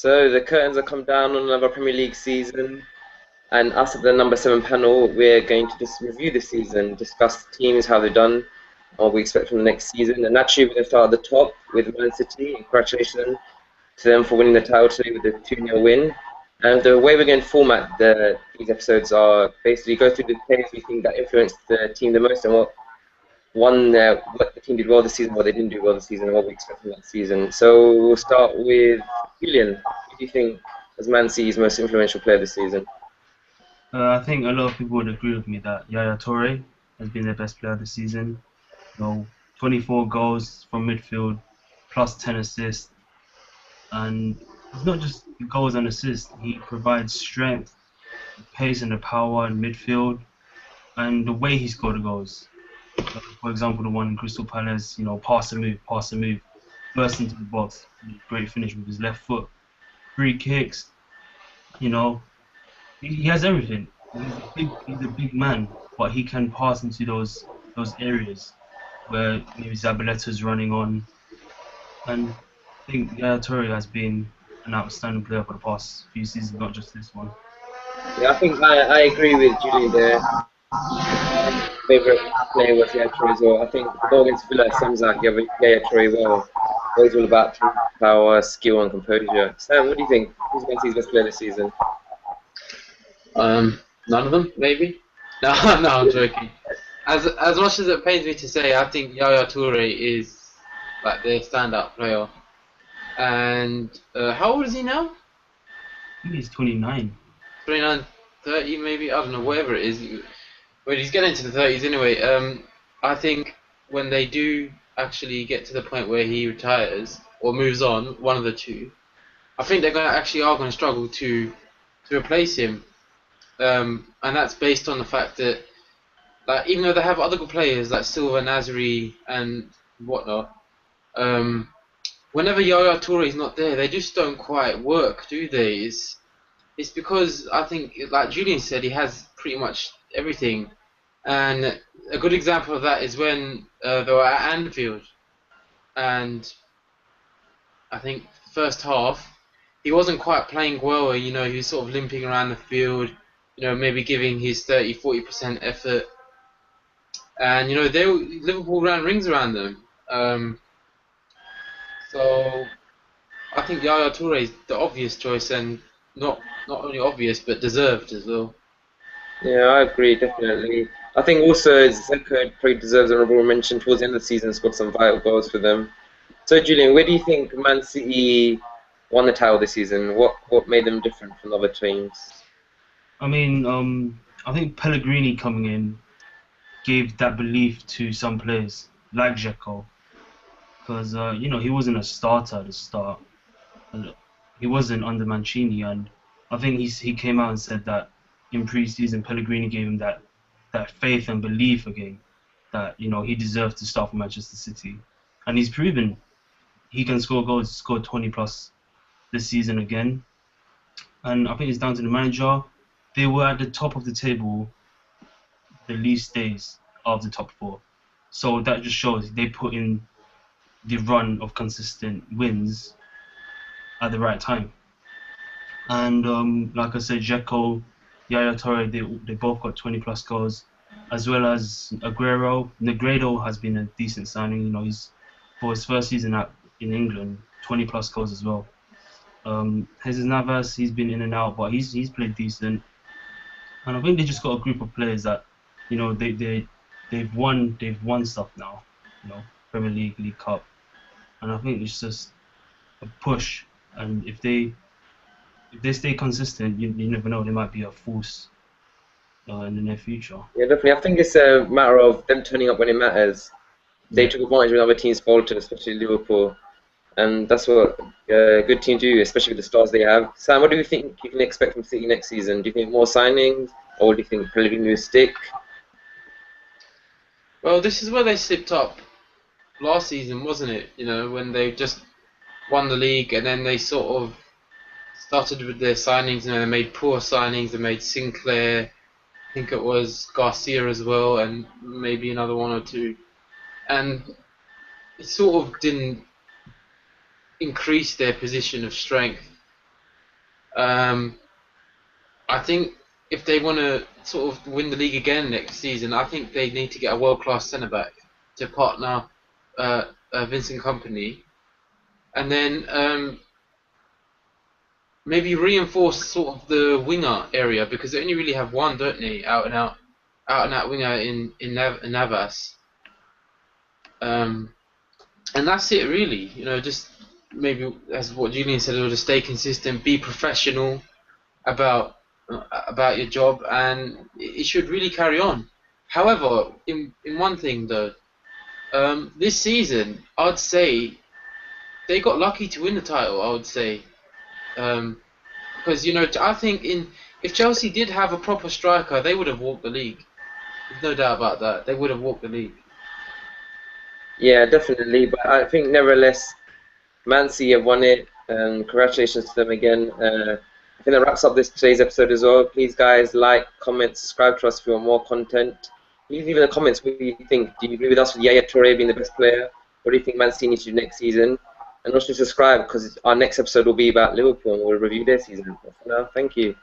So the curtains are come down on another Premier League season, and us at the number seven panel, we're going to just review the season, discuss the teams, how they've done, what we expect from the next season. And naturally, we're going to start at the top with Man City. And congratulations to them for winning the title today with a 2-0 win. And the way we're going to format these episodes are basically go through the players we think that influenced the team the most and what the team did well this season, what they didn't do well this season, and what we expect from that season. So we'll start with Julian. Who do you think was Man City's most influential player this season? I think a lot of people would agree with me that Yaya Toure has been their best player this season. 24 goals from midfield, plus 10 assists, and it's not just goals and assists. He provides strength, pace, and the power in midfield, and the way he scored the goals. For example, the one in Crystal Palace, pass and move, burst into the box, great finish with his left foot, free kicks. You know, he has everything. He's a big man, but he can pass into those areas where maybe Zabaleta's running on. And I think Yaya Toure has been an outstanding player for the past few seasons, not just this one. Yeah, I think I agree with Julian there. My favourite player was Yaya Toure as well. I think the goal against Villa sums up Yaya Toure well. Always all about power, skill, and composure. Sam, what do you think? Who's Man City's best player this season? None of them, maybe. No, no, I'm joking. As much as it pains me to say, I think Yaya Toure is like their standout player. And how old is he now? I think he's 29. 29, 30 maybe? I don't know, whatever it is. But he's getting into the 30s anyway. I think when they do actually get to the point where he retires or moves on, one of the two, I think they're going to struggle to replace him. And that's based on the fact that, like, even though they have other good players like Silva, Nasri, and whatnot, whenever Yaya Toure is not there, they just don't quite work, do they? It's because I think, like Julian said, he has pretty much everything. And a good example of that is when they were at Anfield, and I think first half he wasn't quite playing well. He was sort of limping around the field. Maybe giving his 30-40% effort, and Liverpool ran rings around them. So I think Yaya Toure is the obvious choice, and not only obvious but deserved as well. Yeah, I agree, definitely. I think also Zeko probably deserves an honorable mention towards the end of the season, scored some vital goals for them. So, Julian, where do you think Man City won the title this season? What made them different from other teams? I mean, I think Pellegrini coming in gave that belief to some players like Dzeko, because he wasn't a starter at the start. He wasn't under Mancini, and I think he came out and said that in pre-season Pellegrini gave him that faith and belief again that he deserved to start for Manchester City, and he's proven he can score goals. He scored 20 plus this season again, and I think it's down to the manager. They were at the top of the table the least days of the top four, so that just shows they put in the run of consistent wins at the right time. And like I said, Dzeko, Yaya Toure, they both got 20 plus goals, as well as Aguero. Negredo has been a decent signing. He's for his first season in England, 20 plus goals as well. Jesus Navas, he's been in and out, but he's played decent. And I think they just got a group of players that, they've won stuff now, Premier League, League Cup, and I think it's just a push. And if they stay consistent, you never know, they might be a force in the near future. Yeah, definitely. I think it's a matter of them turning up when it matters. They Yeah. took advantage when other teams faltered, especially Liverpool, and that's what good teams do, especially with the stars they have. Sam, what do you think you can expect from City next season? Do you think more signings, or do you think Pellegrini will stick? Well, this is where they slipped up last season, wasn't it? When they just won the league and then they sort of started with their signings. They made poor signings. They made Sinclair, I think it was Garcia as well, and maybe another one or two. And it sort of didn't increase their position of strength. Um, I think if they want to sort of win the league again next season, I think they need to get a world-class centre-back to partner Vincent Kompany, and then maybe reinforce sort of the winger area because they only really have one, don't they? Out and out winger in Navas. And that's it really. You know, just maybe as what Julian said, just stay consistent, be professional about your job, and it should really carry on. However, in one thing though, this season I'd say they got lucky to win the title. I would say. Because I think if Chelsea did have a proper striker, they would have walked the league. There's no doubt about that. They would have walked the league. Yeah, definitely. But I think nevertheless, Man City have won it. Congratulations to them again. I think that wraps up today's episode as well. Please, guys, like, comment, subscribe to us for more content. Please leave in the comments what you think. Do you agree with us with Yaya Toure being the best player? What do you think Man City needs to do next season? And also subscribe because our next episode will be about Liverpool and we'll review their season. For now, thank you.